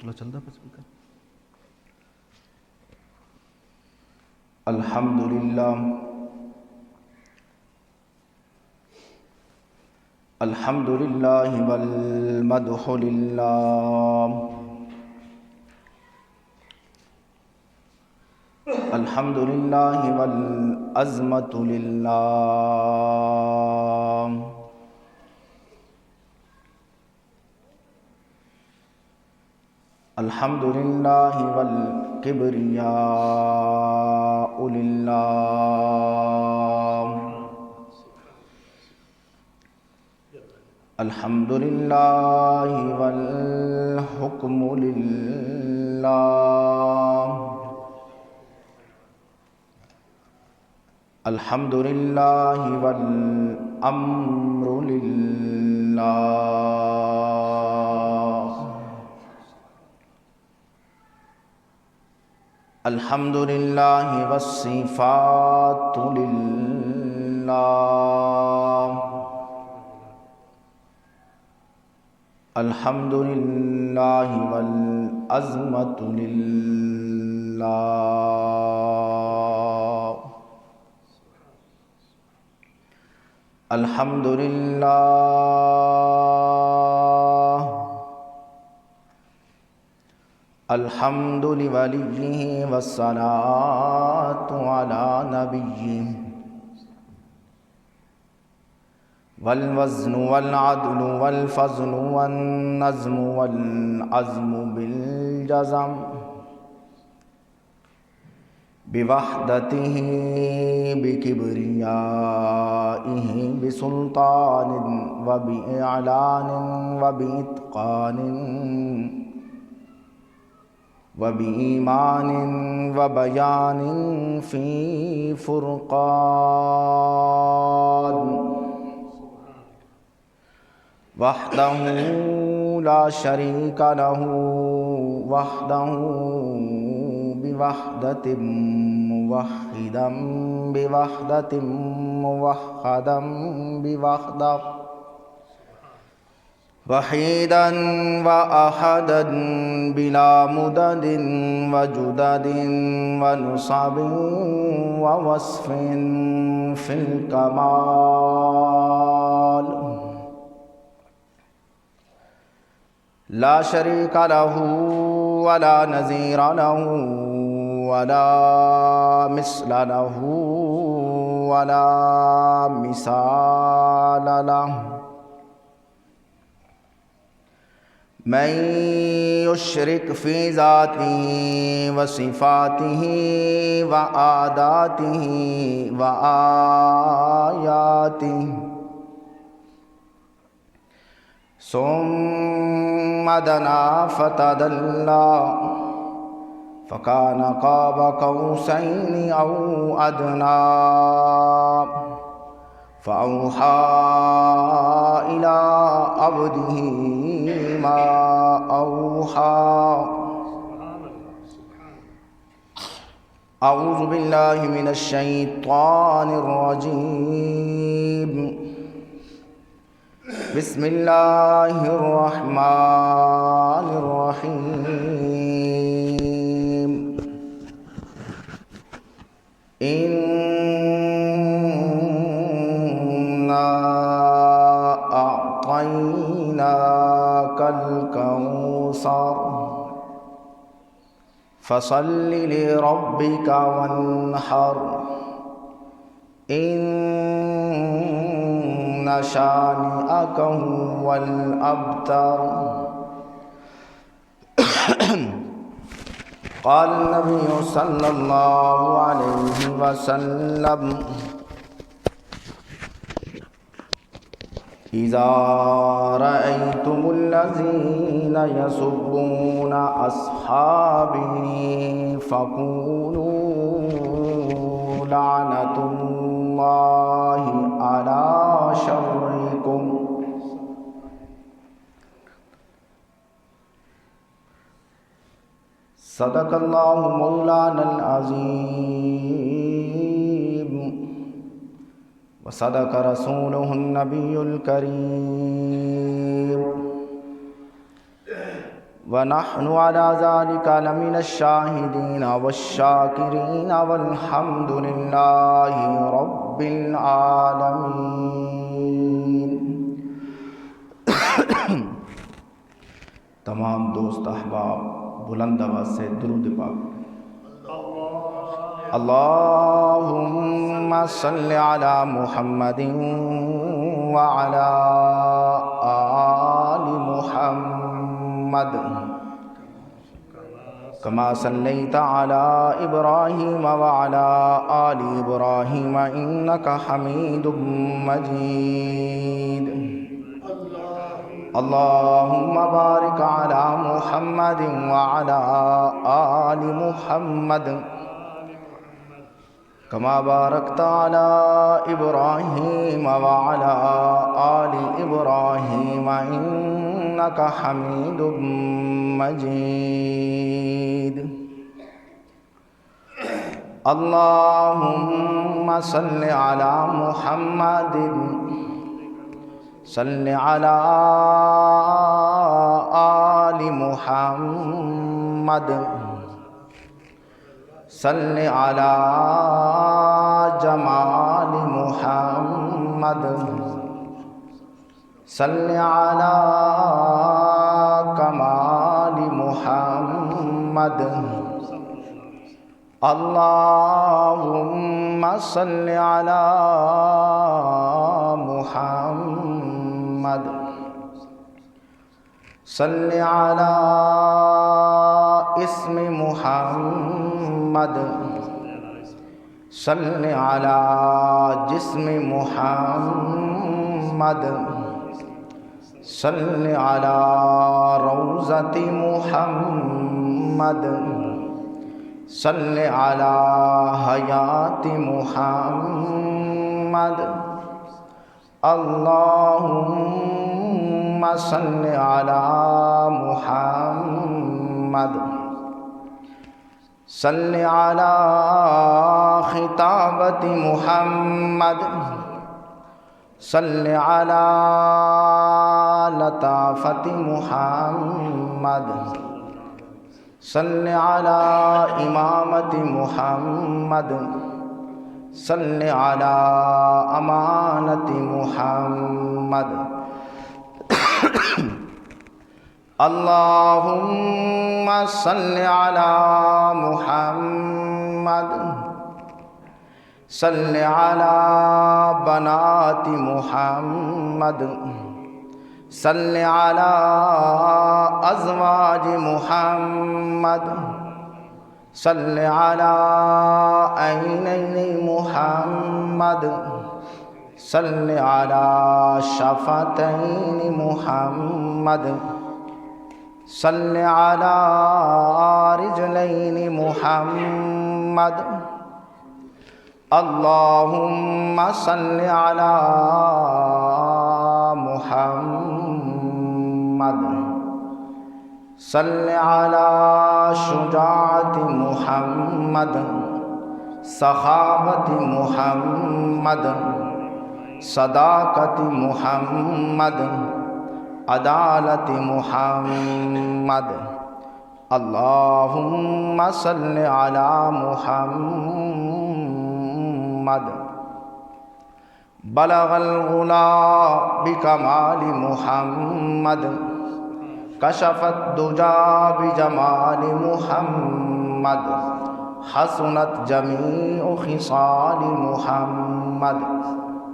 بتلا چل رہا ہے الحمدللہ الحمدللہ والمدح للہ الحمدللہ والعظمت للہ الحمدللہ والکبریاء للہ الحمدللہ والحکم للہ الحمدللہ والامر للہ الحمدللہ والصفات للہ الحمدللہ والعظمت للہ الحمدللہ الحمد لولیہ والصلاة علی نبیہ والوزن والعدل والفضل والنظم والعزم بالجزم بوحدتہ بکبریائہ بسلطان وبإعلان وبإتقان وبإيمان وبيان في فرقان وحده لا شريك له وحده بوحدة موحدا بوحدة موحدا بوحدة وحيدا وأحدا بلا مدد وجدد ونصب ووصف في الكمال لا شريك له ولا نظير له ولا مثل له ولا مثال له من يشرك في ذاته وصفاته وعاداته وآياته ثم دنا فتدلى فكان قاب قوسين أو أدنى فأوحى إلى عبده ما أوحى أعوذ بالله من الشيطان الرجيم بسم الله الرحمن الرحيم إنا أعطيناك الكوثر فصل لربك وانحر إن شانئك هو الأبتر قال النبي صلى الله عليه وسلم إذا رأيتم الذين يسبون أصحابي فقولوا لعنة الله على شركم صدق اللہ مولانا العظیم وصدق رسولہ النبی الکریم ونحن على ذلك لمن الشاهدين والشاكرين والحمد لله رب العالمين. تمام دوست احباب بلند آواز سے درود پاک. اللهم صل على محمد وعلى آل محمد كما صليت على إبراهيم وعلى آل إبراهيم إنك حميد مجيد. اللهم بارك على محمد وعلى آل محمد كما باركت على إبراهيم وعلى آل إبراهيم إنك حميد مجيد. اللهم صل على محمد صل على آل محمد صل على جمال محمد صل على کمال محمد. اللهم صل على محمد صل على اسم محمد صل على جسم محمد صل على روضة محمد صل على حیات محمد. اللهم صل على محمد صل على خطابة محمد صل على لطافة محمد صل على إمامة محمد صل على أمانة محمد. اللهم صل على محمد صل على بنات محمد صل على أزواج محمد صل على عينين محمد صل على شفتين محمد صل على رجلين محمد. اللهم صل على محمد صل على شجاعة محمد سخاوة محمد صداقة محمد عدالة محمد. اللهم صل على محمد. بلغ الغلا بکمال محمد کشف الدجى بجمال محمد حسنت جميع خصال محمد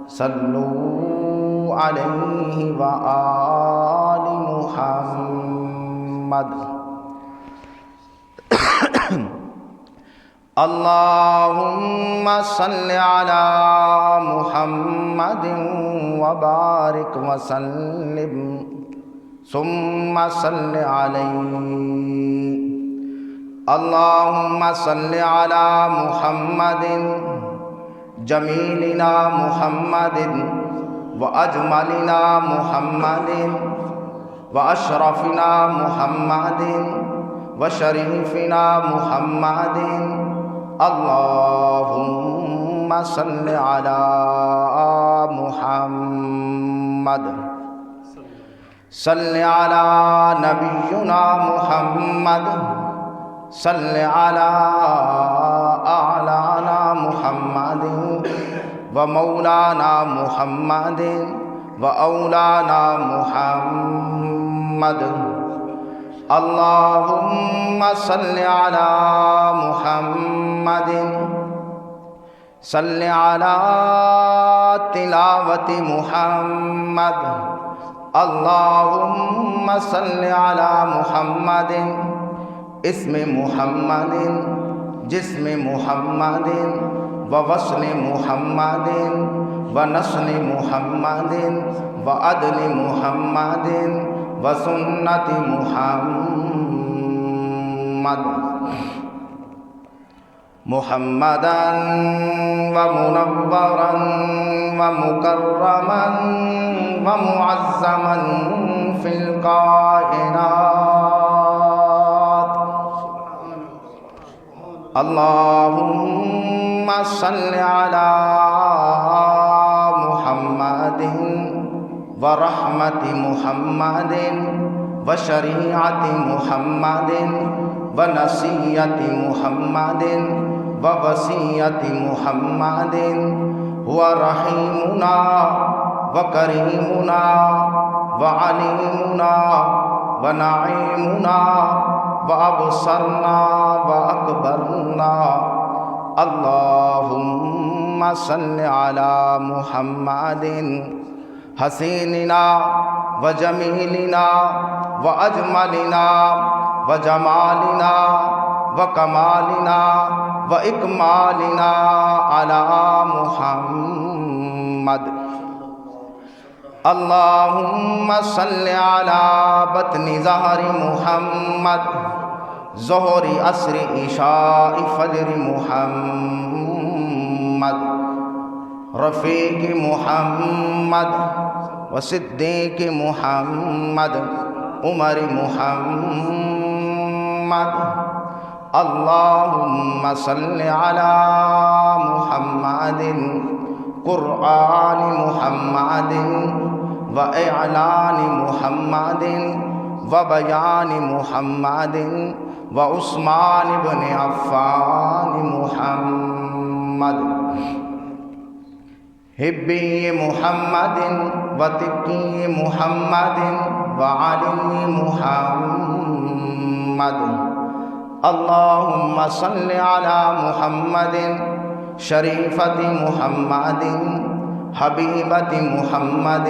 صلوا عليه وآل محمد. اللهم صل على محمد وبارك وسلم ثم صل عليه. اللهم صل على محمد جميلنا محمد وأجملنا محمد وأشرفنا محمد وشريفنا محمد. اللهم صل على محمد. صل علی نبینا محمد صل علی اعلانا محمد و مولانا محمد و اولانا محمد اللہم صل علی محمد صل علی تلاوت محمد اللہم صل علی محمد اسم محمد جسم محمد و وصل محمد و نسل محمد و عدل محمد و سنت محمد محمدا و منورا و مکرما و معظما فی الکائنات اللہم صل علی محمد و رحمت محمد و شریعت محمد و نصیحت محمد و وصیت محمد و رحیمنا و کریمنا و علیمنا و نعیمنا و ابصرنا و اکبرنا اللہم صل علی محمد حسیننا و جمیلنا و اجملنا و جمالنا و کمالنا و اکمالنا علی محمد اللہم صل علی بطن ظہر محمد ظہر عصر عشاء فجر محمد رفیق محمد و صدیق محمد عمر محمد اللہم صل علی محمد قرآن محمد و اعلان محمد و بیان محمد و عثمان بن عفان محمد حبی محمد و تقی محمد و علی محمد اللہم صل علی محمد شریفت محمد حبیبت محمد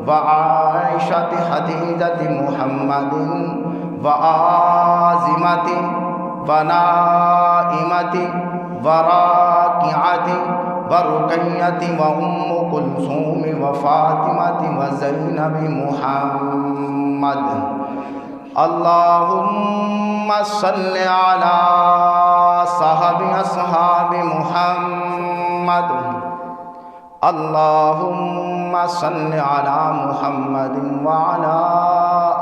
و عائشت حدیدت محمد و عازمت و نائمت و راکعت و رقیت و ام کلثوم و فاطمت و زینب محمد اللہم صل علی صحب اصحاب محمد اللہم صل علی محمد وعلی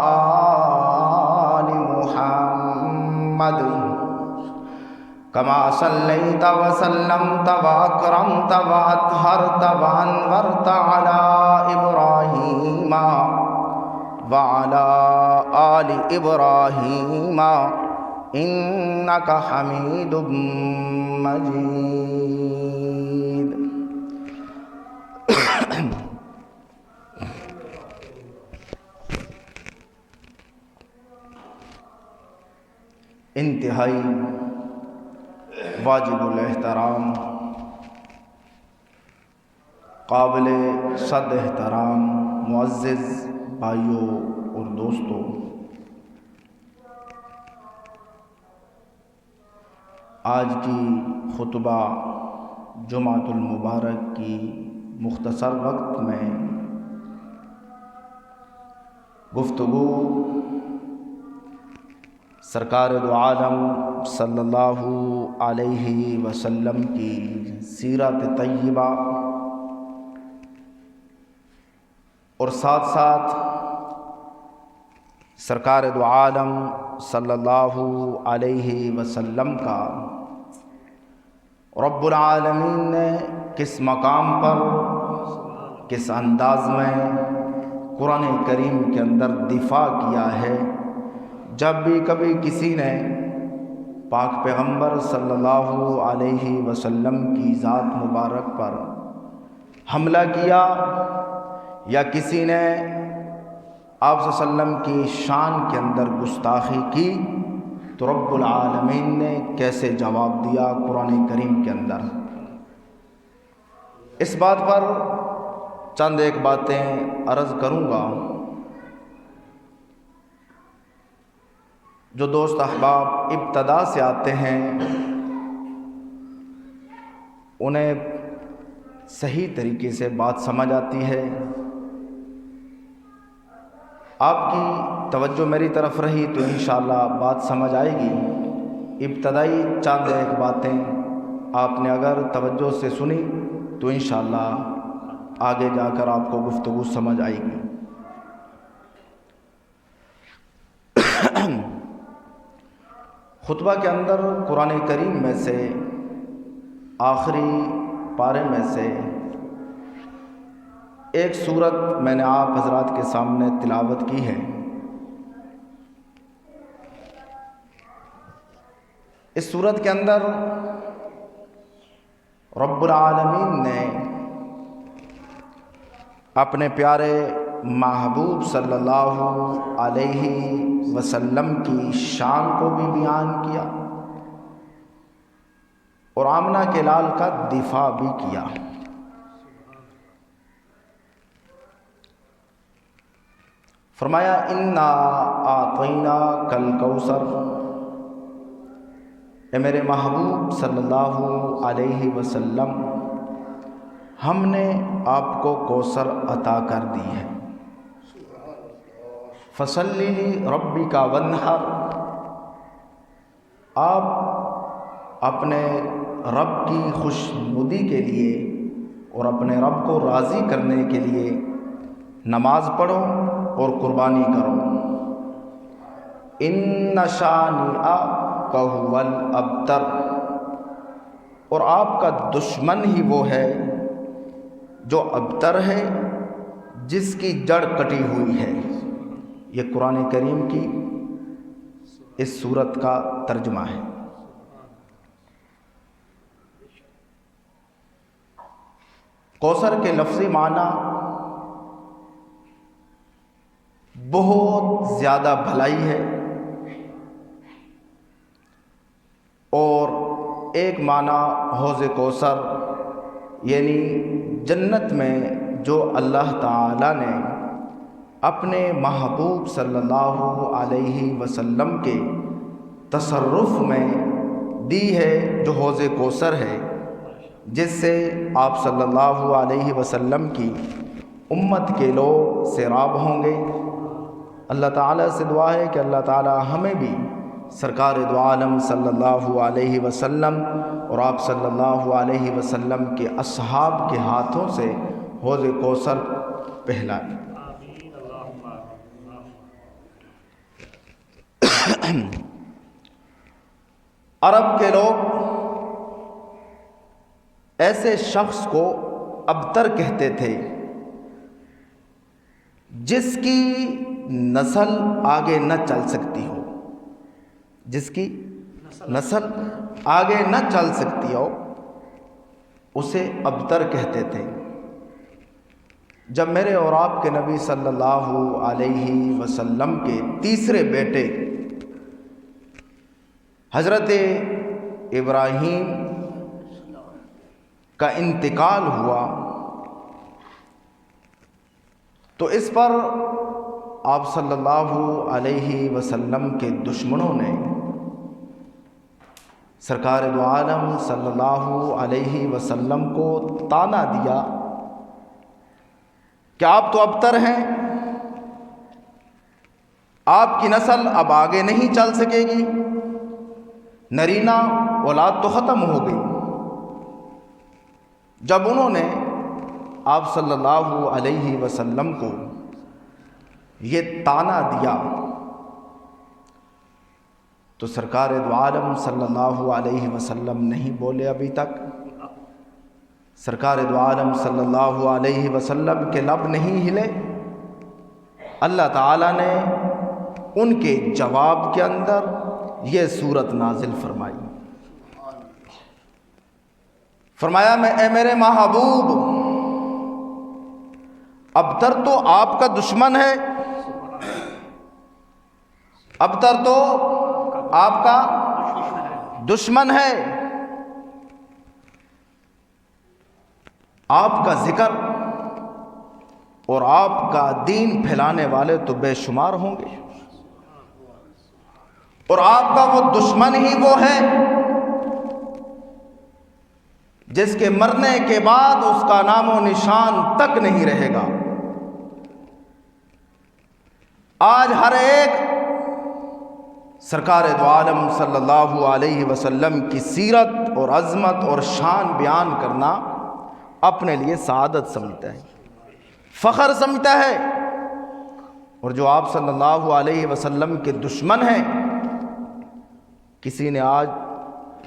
آل محمد کما صلیت وسلمت واکرمت واطہرت وانورت علی ابراہیم وعلی آل ابراہیم انک حمید مجید انتہائی واجب الاحترام قابل صد احترام معزز بھائیوں اور دوستوں، آج کی خطبہ جمعۃ المبارک کی مختصر وقت میں گفتگو سرکار دو عالم صلی اللہ علیہ وسلم کی سیرت طیبہ اور ساتھ ساتھ سرکار دو عالم صلی اللہ علیہ وسلم کا رب العالمین نے کس مقام پر، کس انداز میں قرآن کریم کے اندر دفاع کیا ہے جب بھی کبھی کسی نے پاک پیغمبر صلی اللہ علیہ وسلم کی ذات مبارک پر حملہ کیا یا کسی نے آپ صلی اللہ علیہ وسلم کی شان کے اندر گستاخی کی تو رب العالمین نے کیسے جواب دیا قرآن کریم کے اندر۔ اس بات پر چند ایک باتیں عرض کروں گا۔ جو دوست احباب ابتدا سے آتے ہیں انہیں صحیح طریقے سے بات سمجھ آتی ہے۔ آپ کی توجہ میری طرف رہی تو انشاءاللہ بات سمجھ آئے گی۔ ابتدائی چند ایک باتیں آپ نے اگر توجہ سے سنی تو انشاءاللہ آگے جا کر آپ کو گفتگو سمجھ آئے گی۔ خطبہ کے اندر قرآن کریم میں سے آخری پارے میں سے ایک سورت میں نے آپ حضرات کے سامنے تلاوت کی ہے۔ اس سورت کے اندر رب العالمین نے اپنے پیارے محبوب صلی اللہ علیہ وسلم کی شان کو بھی بیان کیا اور آمنہ کے لال کا دفاع بھی کیا۔ فرمایا انا اعطیناک الکوثر، اے میرے محبوب صلی اللہ علیہ وسلم ہم نے آپ کو کوثر عطا کر دی ہے۔ فصلی لربک وانحر، آپ اپنے رب کی خوشنودی کے لیے اور اپنے رب کو راضی کرنے کے لیے نماز پڑھو اور قربانی کرو۔ ان شانئک ھو الابتر، اور آپ کا دشمن ہی وہ ہے جو ابتر ہے، جس کی جڑ کٹی ہوئی ہے۔ یہ قرآن کریم کی اس سورت کا ترجمہ ہے۔ کوثر کے لفظی معنی بہت زیادہ بھلائی ہے، اور ایک معنی حوض کوثر یعنی جنت میں جو اللہ تعالی نے اپنے محبوب صلی اللہ علیہ وسلم کے تصرف میں دی ہے، جو حوض کوثر ہے، جس سے آپ صلی اللہ علیہ وسلم کی امت کے لوگ سیراب ہوں گے۔ اللہ تعالیٰ سے دعا ہے کہ اللہ تعالیٰ ہمیں بھی سرکار دو عالم صلی اللہ علیہ وسلم اور آپ صلی اللہ علیہ وسلم کے اصحاب کے ہاتھوں سے حوض کوثر پہلائے۔ عرب کے لوگ ایسے شخص کو ابتر کہتے تھے جس کی نسل آگے نہ چل سکتی ہو، جس کی نسل آگے نہ چل سکتی ہو اسے ابتر کہتے تھے۔ جب میرے اور آپ کے نبی صلی اللہ علیہ وسلم کے تیسرے بیٹے حضرت ابراہیم کا انتقال ہوا تو اس پر آپ صلی اللہ علیہ وسلم کے دشمنوں نے سرکار دو عالم صلی اللہ علیہ وسلم کو طعنہ دیا کہ آپ تو ابتر ہیں، آپ کی نسل اب آگے نہیں چل سکے گی، نرینہ اولاد تو ختم ہو گئی۔ جب انہوں نے آپ صلی اللہ علیہ وسلم کو یہ طعنہ دیا تو سرکار دو عالم صلی اللہ علیہ وسلم نہیں بولے ابھی تک۔ سرکار دو عالم صلی اللہ علیہ وسلم کے لب نہیں ہلے اللہ تعالیٰ نے ان کے جواب کے اندر یہ صورت نازل فرمائی. فرمایا اے میرے محبوب، ابتر تو آپ کا دشمن ہے، ابتر تو آپ کا دشمن ہے، آپ کا ذکر اور آپ کا دین پھیلانے والے تو بے شمار ہوں گے، اور آپ کا وہ دشمن ہی وہ ہے جس کے مرنے کے بعد اس کا نام و نشان تک نہیں رہے گا. آج ہر ایک سرکار دو عالم صلی اللہ علیہ وسلم کی سیرت اور عظمت اور شان بیان کرنا اپنے لیے سعادت سمجھتا ہے، فخر سمجھتا ہے. اور جو آپ صلی اللہ علیہ وسلم کے دشمن ہیں، کسی نے آج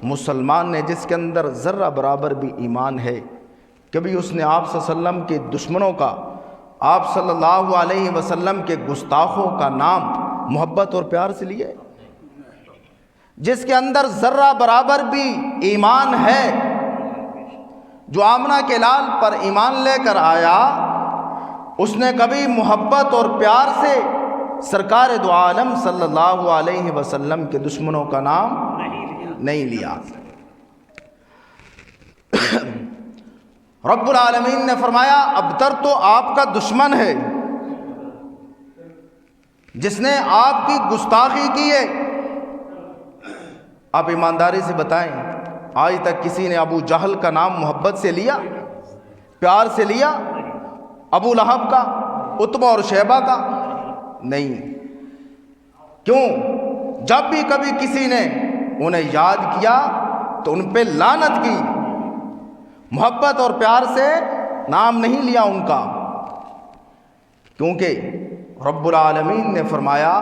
مسلمان نے جس کے اندر ذرہ برابر بھی ایمان ہے، کبھی اس نے آپ صلی اللہ علیہ وسلم کے دشمنوں کا، آپ صلی اللہ علیہ وسلم کے گستاخوں کا نام محبت اور پیار سے لیا ہے؟ جس کے اندر ذرہ برابر بھی ایمان ہے، جو آمنہ کے لال پر ایمان لے کر آیا، اس نے کبھی محبت اور پیار سے سرکار دو عالم صلی اللہ علیہ وسلم کے دشمنوں کا نام نہیں لیا. رب العالمین نے فرمایا ابتر تو آپ کا دشمن ہے جس نے آپ کی گستاخی کی ہے. آپ ایمانداری سے بتائیں، آج تک کسی نے ابو جہل کا نام محبت سے لیا، پیار سے لیا؟ ابو لہب کا، عتبہ اور شیبہ کا؟ نہیں. کیوں؟ جب بھی کبھی کسی نے انہیں یاد کیا تو ان پہ لعنت کی، محبت اور پیار سے نام نہیں لیا ان کا، کیونکہ رب العالمین نے فرمایا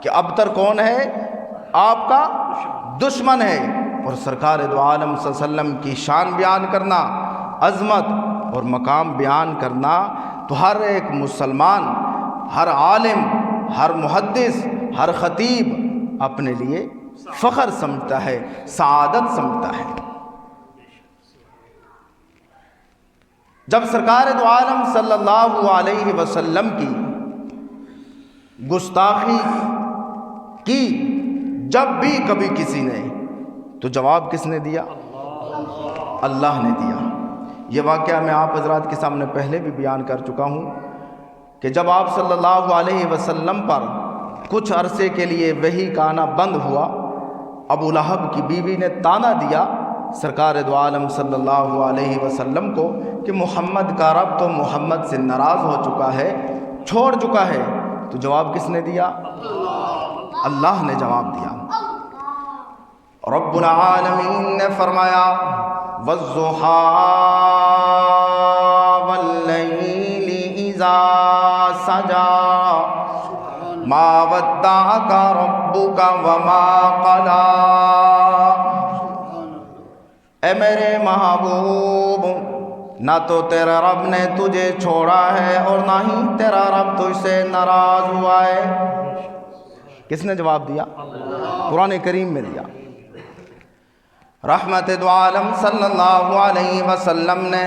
کہ ابتر کون ہے؟ آپ کا دشمن ہے. اور سرکار دو عالم صلی اللہ علیہ وسلم کی شان بیان کرنا، عظمت اور مقام بیان کرنا تو ہر ایک مسلمان، ہر عالم، ہر محدث، ہر خطیب اپنے لیے فخر سمجھتا ہے، سعادت سمجھتا ہے. جب سرکار دو عالم صلی اللہ علیہ وسلم کی گستاخی کی، جب بھی کبھی کسی نے، تو جواب کس نے دیا؟ اللہ نے دیا. یہ واقعہ میں آپ حضرات کے سامنے پہلے بھی بیان کر چکا ہوں کہ جب آپ صلی اللہ علیہ وسلم پر کچھ عرصے کے لیے وحی کا آنا بند ہوا، ابو لہب کی بیوی نے تانا دیا سرکار دو عالم صلی اللہ علیہ وسلم کو کہ محمد کا رب تو محمد سے ناراض ہو چکا ہے، چھوڑ چکا ہے. تو جواب کس نے دیا؟ اللہ نے جواب دیا. رب العالمین نے فرمایا وَالضُّحَىٰ وَاللَّيْلِ إِذَا سَجَىٰ مَا وَدَّعَكَ رَبُّكَ وَمَا قَلَىٰ. اے میرے محبوب، نہ تو تیرا رب نے تجھے چھوڑا ہے اور نہ ہی تیرا رب تجھ سے ناراض ہوا ہے. کس نے جواب دیا؟ قرآن کریم میں دیا. رحمت دو عالم صلی اللہ علیہ وسلم نے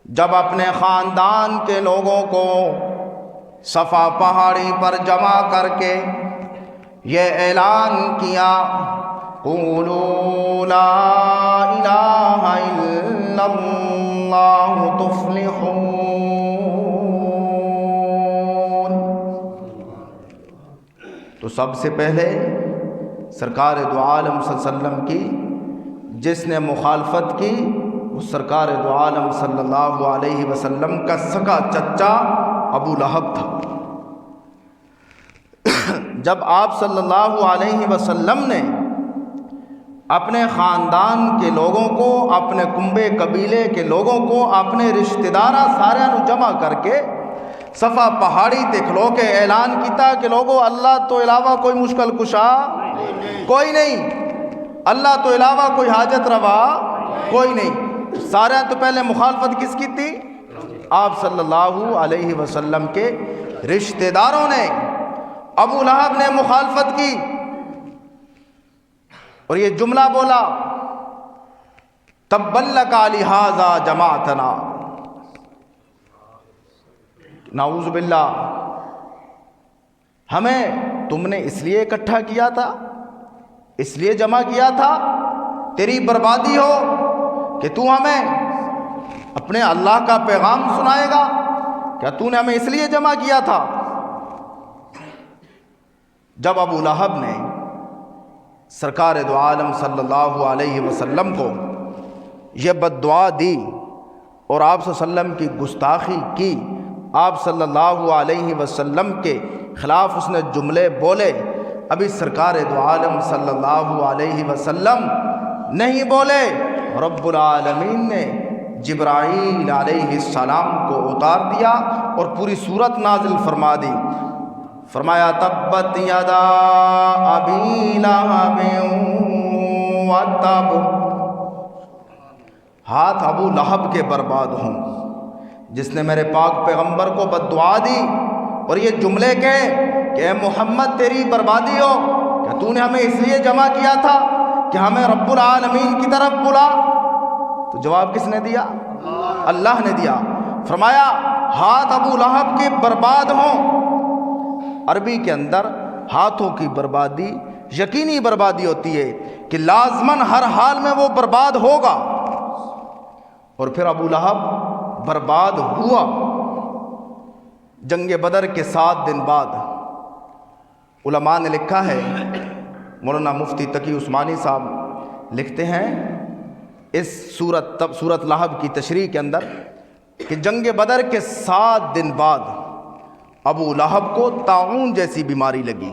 جب اپنے خاندان کے لوگوں کو صفا پہاڑی پر جمع کر کے یہ اعلان کیا قولوا لا الہ الا اللہ تفلحون، تو سب سے پہلے سرکار دو عالم صلی اللہ علیہ وسلم کی جس نے مخالفت کی وہ سرکار دو عالم صلی اللہ علیہ وسلم کا سگا چچا ابو لہب تھا. جب آپ صلی اللہ علیہ وسلم نے اپنے خاندان کے لوگوں کو، اپنے کنبے قبیلے کے لوگوں کو، اپنے رشتہ داراں سارے جمع کر کے صفا پہاڑی تے کھلو کے اعلان کیتا کہ لوگوں اللہ تو علاوہ کوئی مشکل کشا کوئی نہیں، اللہ تو علاوہ کوئی حاجت روا کوئی نہیں. سارے تو پہلے مخالفت کس کی تھی؟ آپ صلی اللہ علیہ وسلم کے رشتہ داروں نے، ابو لہب نے مخالفت کی اور یہ جملہ بولا، تبا لک لہذا جمعتنا، نعوذ باللہ، ہمیں تم نے اس لیے اکٹھا کیا تھا، اس لیے جمع کیا تھا، تیری بربادی ہو کہ تو ہمیں اپنے اللہ کا پیغام سنائے گا؟ کیا تو نے ہمیں اس لیے جمع کیا تھا؟ جب ابو لہب نے سرکار دو عالم صلی اللہ علیہ وسلم کو یہ بد دعا دی اور آپ صلی اللہ علیہ وسلم کی گستاخی کی، آپ صلی اللہ علیہ وسلم کے خلاف اس نے جملے بولے، ابھی سرکار دو عالم صلی اللہ علیہ وسلم نہیں بولے، رب العالمین نے جبرائیل علیہ السلام کو اتار دیا اور پوری سورت نازل فرما دی۔ فرمایا تبت یدا ابی لہب وتب، ہاتھ ابو لہب کے برباد ہوں، جس نے میرے پاک پیغمبر کو بد دعا دی اور یہ جملے کہے کہ اے محمد تیری بربادی ہو، کہ تو نے ہمیں اس لیے جمع کیا تھا کہ ہمیں رب العالمین کی طرف بلا؟ تو جواب کس نے دیا؟ اللہ نے دیا۔ فرمایا ہاتھ ابو لہب کے برباد ہوں۔ عربی کے اندر ہاتھوں کی بربادی یقینی بربادی ہوتی ہے کہ لازماً ہر حال میں وہ برباد ہوگا، اور پھر ابو لہب برباد ہوا۔ جنگ بدر کے 7 دن بعد علماء نے لکھا ہے، مولانا مفتی تقی عثمانی صاحب لکھتے ہیں اس سورت لہب کی تشریح کے اندر کہ جنگ بدر کے 7 دن بعد ابو لہب کو طاعون جیسی بیماری لگی۔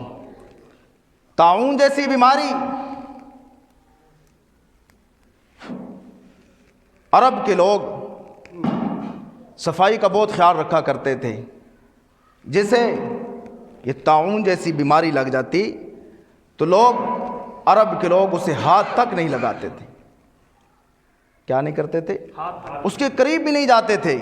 طاعون جیسی بیماری، عرب کے لوگ صفائی کا بہت خیال رکھا کرتے تھے، جسے یہ طاعون جیسی بیماری لگ جاتی تو لوگ، عرب کے لوگ اسے ہاتھ تک نہیں لگاتے تھے۔ کیا نہیں کرتے تھے؟ اس کے قریب بھی نہیں جاتے تھے۔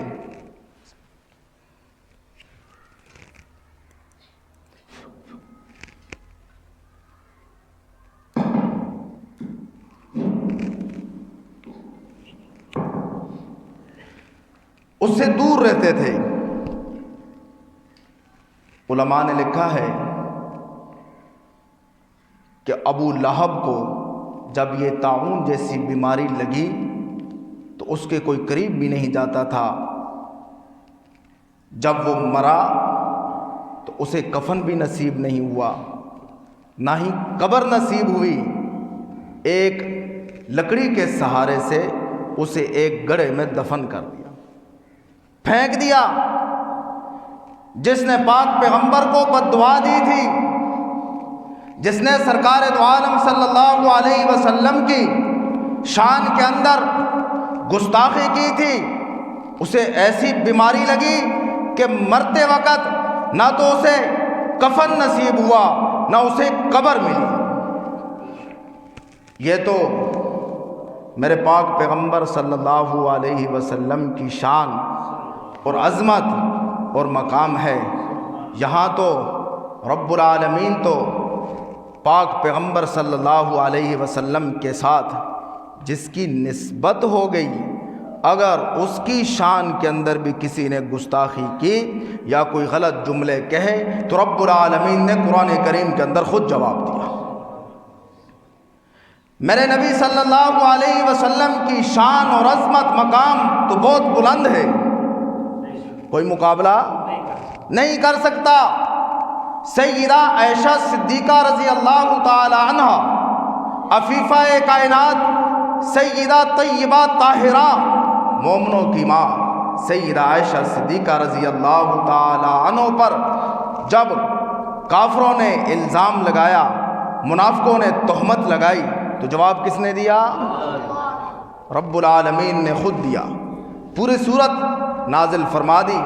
اس سے دور رہتے تھے۔ علماء نے لکھا ہے کہ ابو لہب کو جب یہ طاعون جیسی بیماری لگی تو اس کے کوئی قریب بھی نہیں جاتا تھا۔ جب وہ مرا تو اسے کفن بھی نصیب نہیں ہوا، نہ ہی قبر نصیب ہوئی۔ ایک لکڑی کے سہارے سے اسے ایک گڑھے میں دفن کر دیا، پھینک دیا۔ جس نے پاک پیغمبر کو بد دعا دی تھی، جس نے سرکار دو عالم صلی اللہ علیہ وسلم کی شان کے اندر گستاخی کی تھی، اسے ایسی بیماری لگی کہ مرتے وقت نہ تو اسے کفن نصیب ہوا نہ اسے قبر ملی۔ یہ تو میرے پاک پیغمبر صلی اللہ علیہ وسلم کی شان اور عظمت اور مقام ہے۔ یہاں تو رب العالمین تو پاک پیغمبر صلی اللہ علیہ وسلم کے ساتھ جس کی نسبت ہو گئی، اگر اس کی شان کے اندر بھی کسی نے گستاخی کی یا کوئی غلط جملے کہے تو رب العالمین نے قرآن کریم کے اندر خود جواب دیا۔ میرے نبی صلی اللہ علیہ وسلم کی شان اور عظمت مقام تو بہت بلند ہے، کوئی مقابلہ نہیں کر سکتا۔ سیدہ عائشہ صدیقہ رضی اللہ تعالی عنہ، عفیفہ کائنات، سیدہ طیبہ طاہرہ، مومنوں کی ماں سیدہ عائشہ صدیقہ رضی اللہ تعالی عنہ پر جب کافروں نے الزام لگایا، منافقوں نے تہمت لگائی، تو جواب کس نے دیا؟ رب العالمین نے خود دیا۔ پوری سورت نازل فرما دی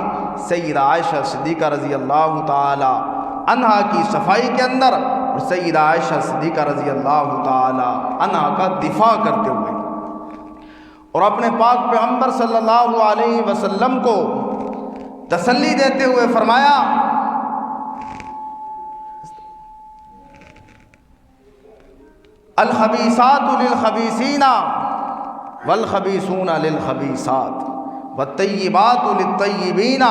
سیدہ عائشہ صدیقہ رضی اللہ تعالی عنہ کی صفائی کے اندر، اور سیدہ عائشہ صدیقہ رضی اللہ تعالی عنہ کا دفاع کرتے ہوئے، اور اپنے پاک پیغمبر صلی اللہ علیہ وسلم کو تسلی دیتے ہوئے فرمایا الخبیثات للخبیثین والخبیثون للخبیثات والطیبات للطیبین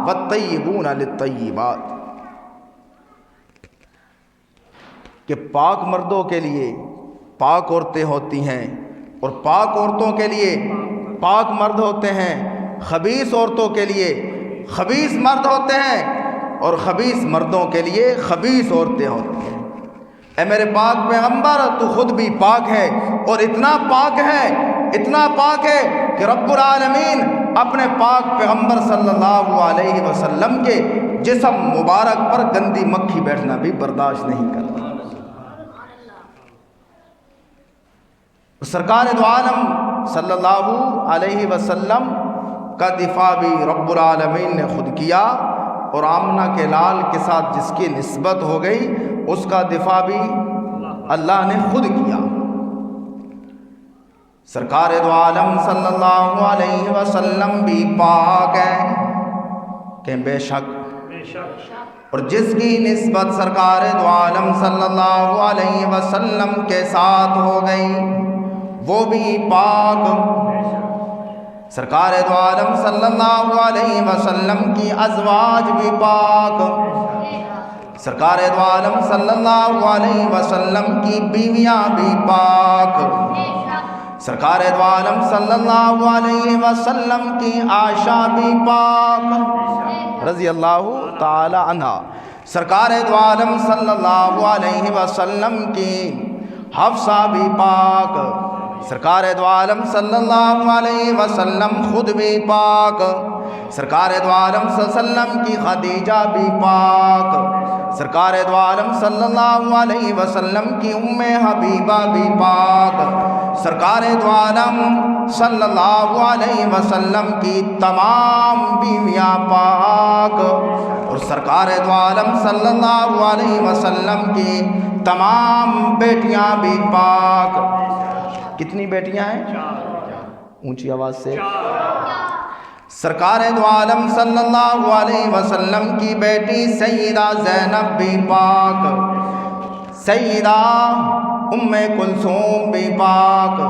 والطیبون للطیبات، کہ پاک مردوں کے لیے پاک عورتیں ہوتی ہیں اور پاک عورتوں کے لیے پاک مرد ہوتے ہیں، خبیث عورتوں کے لیے خبیث مرد ہوتے ہیں اور خبیث مردوں کے لیے خبیث عورتیں ہوتی ہیں۔ اے میرے پاک پیغمبر، تو خود بھی پاک ہے اور اتنا پاک ہے کہ رب العالمین اپنے پاک پیغمبر صلی اللہ علیہ وسلم کے جسم مبارک پر گندی مکھی بیٹھنا بھی برداشت نہیں کرتا۔ سرکار دو عالم صلی اللہ علیہ وسلم کا دفاع بھی رب العالمین نے خود کیا، اور آمنہ کے لال کے ساتھ جس کی نسبت ہو گئی اس کا دفاع بھی اللہ نے خود کیا۔ سرکار دو عالم صلی اللہ علیہ وسلم بھی پاک ہیں کہ بے شک، اور جس کی نسبت سرکار دو عالم صلی اللہ علیہ وسلم کے ساتھ ہو گئی وہ بھی پاک۔ سرکار دو عالم صلی اللہ علیہ وسلم کی ازواج بھی پاک، سرکار دو عالم صلی اللہ علیہ وسلم کی بیویاں بھی پاک، سرکار دو عالم صلی اللہ علیہ وسلم کی عائشہ بھی پاک رضی اللہ تعالی عنہا، سرکار دو عالم صلی اللہ علیہ وسلم کی حفصہ بھی پاک، سرکار دو عالم صلی اللہ علیہ وسلم خود بھی پاک، سرکار دو عالم صلی اللہ علیہ وسلم کی خدیجہ بھی پاک، سرکار دو عالم صلی اللہ علیہ وسلم کی ام حبیبہ بھی پاک، سرکار دو عالم صلی اللہ علیہ وسلم کی تمام بیویاں پاک، اور سرکار دو عالم صلی اللہ علیہ وسلم کی تمام بیٹیاں بھی پاک۔ کتنی بیٹیاں ہیں؟ اونچی آواز سے۔ سرکار دو عالم صلی اللہ علیہ وسلم کی بیٹی سیدہ زینب بھی پاک، سیدہ ام کلثوم بھی پاک،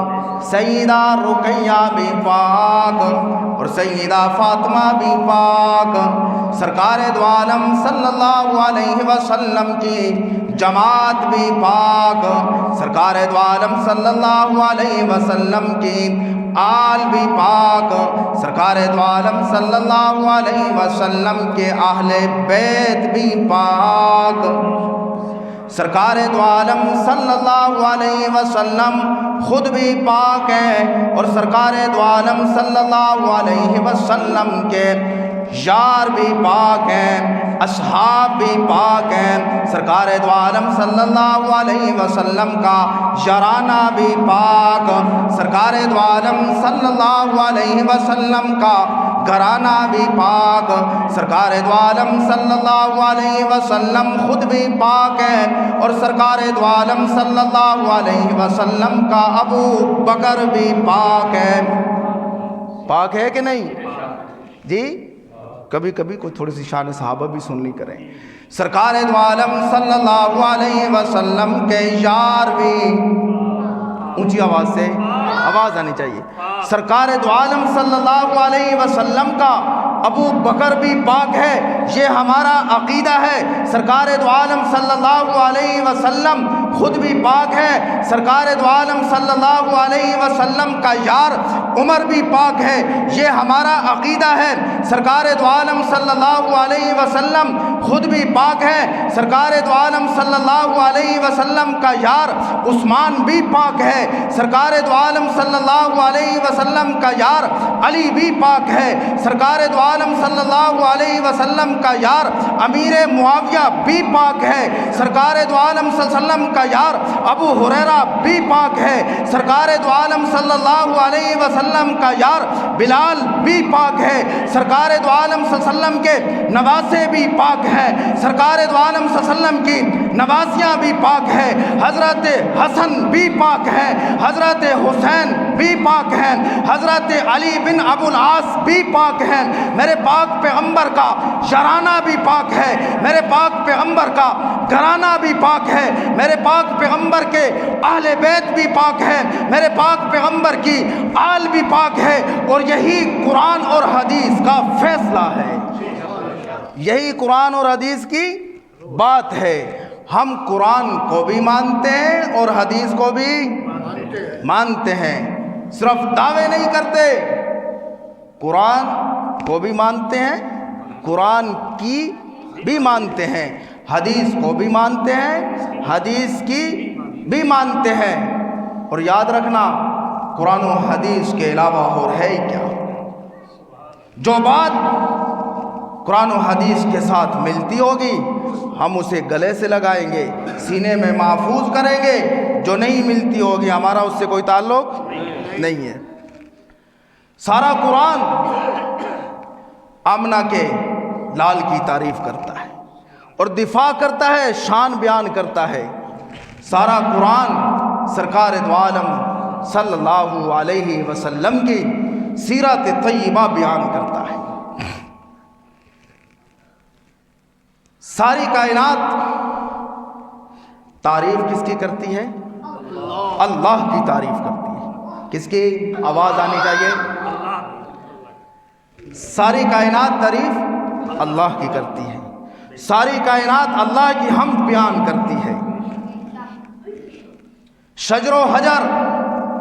سیدہ رقیہ بھی پاک، اور سیدہ فاطمہ بھی پاک۔ سرکار دو عالم صلی اللہ علیہ وسلم کی جماعت بھی پاک، سرکار دو عالم صلی اللہ علیہ وسلم کی آل بھی پاک، سرکار دو عالم صلی اللہ علیہ وسلم کے اہل بیت بھی پاک۔ سرکار دو عالم صلی اللہ علیہ وسلم خود بھی پاک ہیں، اور سرکار دو عالم صلی اللہ علیہ وسلم کے یار بھی پاک ہیں، اصحاب بھی پاک ہیں، سرکار دو عالم صلی اللہ علیہ وسلم کا یارانہ بھی پاک، سرکار دو عالم صلی اللہ علیہ وسلم کا گھرانہ بھی پاک، سرکار دو عالم صلی اللہ علیہ وسلم خود بھی پاک ہیں، اور سرکار دو عالم صلی اللہ علیہ وسلم کا ابو بکر بھی پاک ہے۔ پاک ہے کہ نہیں جی؟ کبھی کبھی کوئی تھوڑی سی شان صحابہ بھی سن لی کریں۔ سرکار دو عالم صلی اللہ علیہ وسلم کے یار بھی، اونچی آواز سے آواز آنی چاہیے، سرکار دو عالم صلی اللہ علیہ وسلم کا ابو بکر بھی پاک ہے، یہ ہمارا عقیدہ ہے۔ سرکار دو عالم صلی اللہ علیہ وسلم خود بھی پاک ہے، سرکار دو عالم صلی اللہ علیہ وسلم کا یار عمر بھی پاک ہے، یہ ہمارا عقیدہ ہے۔ سرکار دو عالم صلی اللہ علیہ وسلم خود بھی پاک ہے، سرکار دو عالم صلی اللہ علیہ وسلم کا یار عثمان بھی پاک ہے، سرکار دو عالم صلی اللہ علیہ وسلم کا یار علی بھی پاک ہے، سرکار دو عالم صلی اللہ علیہ وسلم کا یار امیر معاویہ بھی پاک ہے، سرکار دو عالم صلی اللہ علیہ وسلم کا یار ابو ہریرہ بھی پاک ہے، سرکار دو عالم صلی اللہ علیہ وسلم کا یار بلال بھی پاک ہے، سرکار دو عالم صلی اللہ علیہ وسلم کے نواسے بھی پاک ہے، سرکار دو عالم صلی اللہ علیہ وسلم کی نواسیاں بھی پاک ہے، حضرت حسن بھی پاک ہے، حضرت حسین بھی پاک ہیں، حضرت علی بن ابو العاص بھی پاک ہیں، میرے پاک پیغمبر کا شرانہ بھی پاک ہے، میرے پاک پیغمبر کا گھرانہ بھی پاک ہے، میرے پاک پیغمبر کے اہل بیت بھی پاک ہے، میرے پاک پیغمبر کی آل بھی پاک ہے، اور یہی قرآن اور حدیث کا فیصلہ ہے، یہی قرآن اور حدیث کی بات ہے۔ ہم قرآن کو بھی مانتے ہیں اور حدیث کو بھی مانتے ہیں، صرف دعوے نہیں کرتے، قرآن کو بھی مانتے ہیں، قرآن کی بھی مانتے ہیں، حدیث کو بھی مانتے ہیں، حدیث کی بھی مانتے ہیں۔ اور یاد رکھنا، قرآن و حدیث کے علاوہ اور ہے ہی کیا؟ جو بات قرآن و حدیث کے ساتھ ملتی ہوگی ہم اسے گلے سے لگائیں گے، سینے میں محفوظ کریں گے، جو نہیں ملتی ہوگی ہمارا اس سے کوئی تعلق نہیں ہے۔ سارا قرآن آمنہ کے لال کی تعریف کرتا ہے اور دفاع کرتا ہے، شان بیان کرتا ہے۔ سارا قرآن سرکار دو عالم صلی اللہ علیہ وسلم کی سیرت طیبہ بیان کرتا ہے۔ ساری کائنات تعریف کس کی کرتی ہے؟ اللہ کی تعریف کرتی ہے۔ کس کی آواز آنی چاہیے؟ ساری کائنات تعریف اللہ کی کرتی ہے، ساری کائنات اللہ کی حمد بیان کرتی ہے۔ شجر و حجر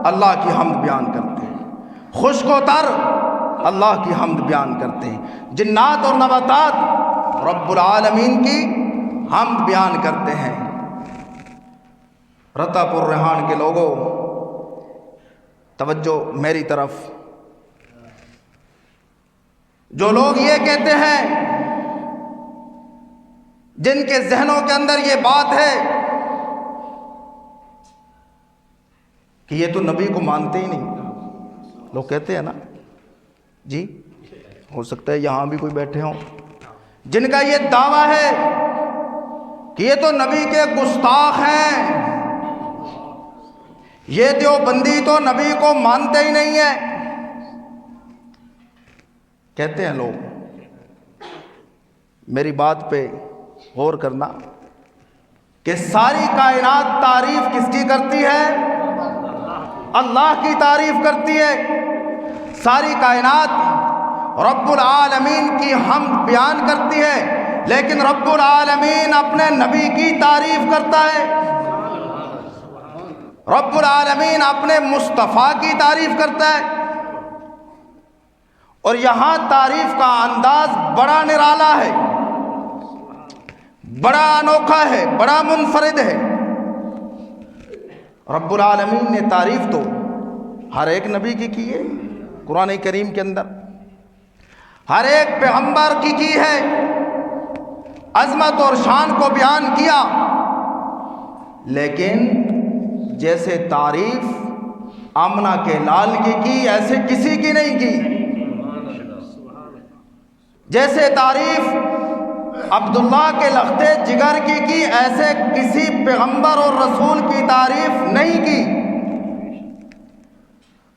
اللہ کی حمد بیان کرتے ہیں، خشک و تر اللہ کی حمد بیان کرتے ہیں، جنات اور نباتات رب العالمین کی حمد بیان کرتے ہیں۔ رتا پور ریحان کے لوگوں، توجہ میری طرف۔ جو لوگ یہ کہتے ہیں، جن کے ذہنوں کے اندر یہ بات ہے کہ یہ تو نبی کو مانتے ہی نہیں، لوگ کہتے ہیں نا جی، ہو سکتا ہے یہاں بھی کوئی بیٹھے ہوں جن کا یہ دعویٰ ہے کہ یہ تو نبی کے گستاخ ہیں، یہ دیوبندی تو نبی کو مانتے ہی نہیں ہے، کہتے ہیں لوگ۔ میری بات پہ غور کرنا کہ ساری کائنات تعریف کس کی کرتی ہے؟ اللہ کی تعریف کرتی ہے۔ ساری کائنات رب العالمین کی حمد بیان کرتی ہے، لیکن رب العالمین اپنے نبی کی تعریف کرتا ہے، رب العالمین اپنے مصطفیٰ کی تعریف کرتا ہے۔ اور یہاں تعریف کا انداز بڑا نرالا ہے، بڑا انوکھا ہے، بڑا منفرد ہے۔ رب العالمین نے تعریف تو ہر ایک نبی کی ہے، قرآن کریم کے اندر ہر ایک پیغمبر کی ہے، عظمت اور شان کو بیان کیا، لیکن جیسے تعریف آمنہ کے لال کی ایسے کسی کی نہیں کی، جیسے تعریف عبداللہ کے لختے جگر کی ایسے کسی پیغمبر اور رسول کی تعریف نہیں کی۔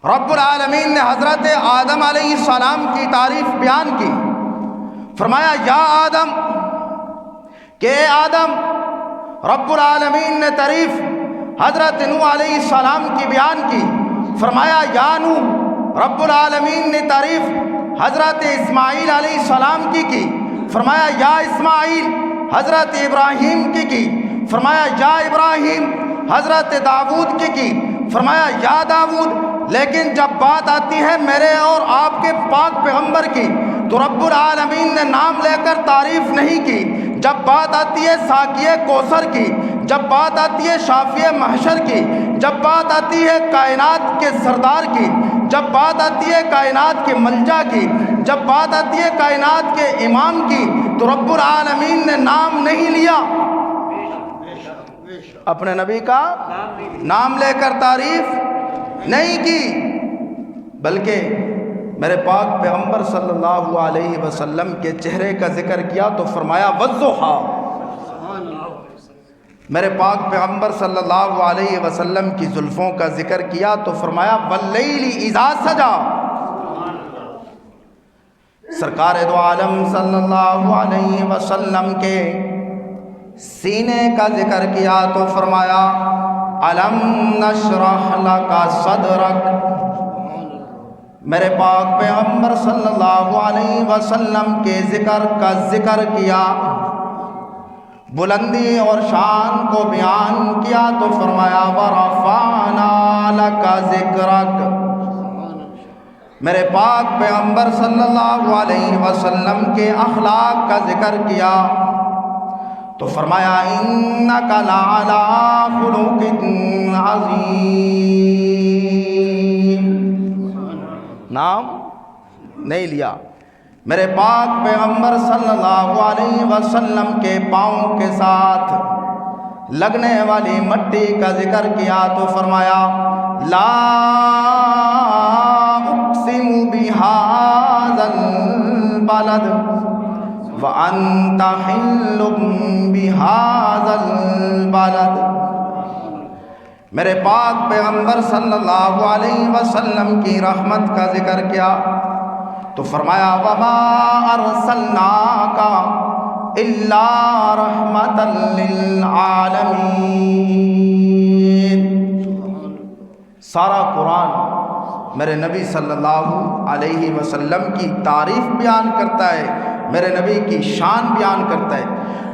رب العالمین نے حضرت آدم علیہ السلام کی تعریف بیان کی، فرمایا یا آدم، کہ اے آدم۔ رب العالمین نے تعریف حضرت نوح علیہ السلام کی بیان کی، فرمایا یا نوح۔ رب العالمین نے تعریف حضرت اسماعیل علیہ السلام کی، فرمایا یا اسماعیل۔ حضرت ابراہیم کی، فرمایا یا ابراہیم۔ حضرت داؤد کی، فرمایا یا داؤد۔ لیکن جب بات آتی ہے میرے اور آپ کے پاک پیغمبر کی تو رب العالمین نے نام لے کر تعریف نہیں کی۔ جب بات آتی ہے ساقی کوثر کی، جب بات آتی ہے شافی محشر کی، جب بات آتی ہے کائنات کے سردار کی، جب بات آتی ہے کائنات کے ملجا کی، جب بات آتی ہے کائنات کے امام کی، تو رب العالمین نے نام نہیں لیا، اپنے نبی کا نام لے کر تعریف نہیں کی، بلکہ میرے پاک پیغمبر صلی اللہ علیہ وسلم کے چہرے کا ذکر کیا تو فرمایا والضحیٰ۔ میرے پاک پیغمبر صلی اللہ علیہ وسلم کی زلفوں کا ذکر کیا تو فرمایا واللیل اذا سجا۔ سرکار دو عالم صلی اللہ علیہ وسلم کے سینے کا ذکر کیا تو فرمایا الم نشرح لک صدرک۔ میرے پاک پیغمبر صلی اللہ علیہ وسلم کے ذکر کا ذکر کیا، بلندی اور شان کو بیان کیا تو فرمایا ورفعنا لک ذکرک۔ میرے پاک پیغمبر صلی اللہ علیہ وسلم کے اخلاق کا ذکر کیا تو فرمایا انک لعلی خلق عظیم۔ نام نہیں لیا، میرے پاک پیغمبر صلی اللہ علیہ وسلم کے پاؤں کے ساتھ لگنے والی مٹی کا ذکر کیا تو فرمایا لا اقسم بہذا البلد وانت حل بہذا البلد۔ میرے پاک پیغمبر صلی اللہ علیہ وسلم کی رحمت کا ذکر کیا تو فرمایا وما ارسلناک الا رحمتا للعالمین۔ سارا قرآن میرے نبی صلی اللہ علیہ وسلم کی تعریف بیان کرتا ہے، میرے نبی کی شان بیان کرتا ہے۔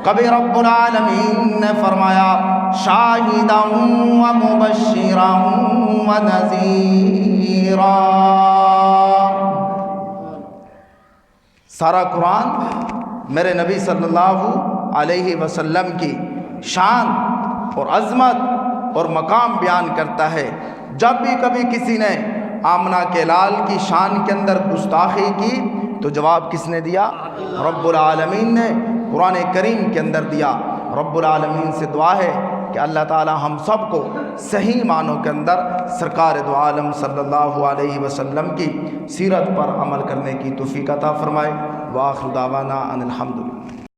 کبھی رب العالمین نے فرمایا شاہدا و مبشرا و نذیرا۔ سارا قرآن میرے نبی صلی اللہ علیہ وسلم کی شان اور عظمت اور مقام بیان کرتا ہے۔ جب بھی کبھی کسی نے آمنہ کے لال کی شان کے اندر گستاخی کی تو جواب کس نے دیا؟ رب العالمین نے قرآن کریم کے اندر دیا۔ رب العالمین سے دعا ہے کہ اللہ تعالی ہم سب کو صحیح معنوں کے اندر سرکار دو عالم صلی اللہ علیہ وسلم کی سیرت پر عمل کرنے کی توفیق عطا فرمائے۔ وآخر دعوانا ان الحمد للہ۔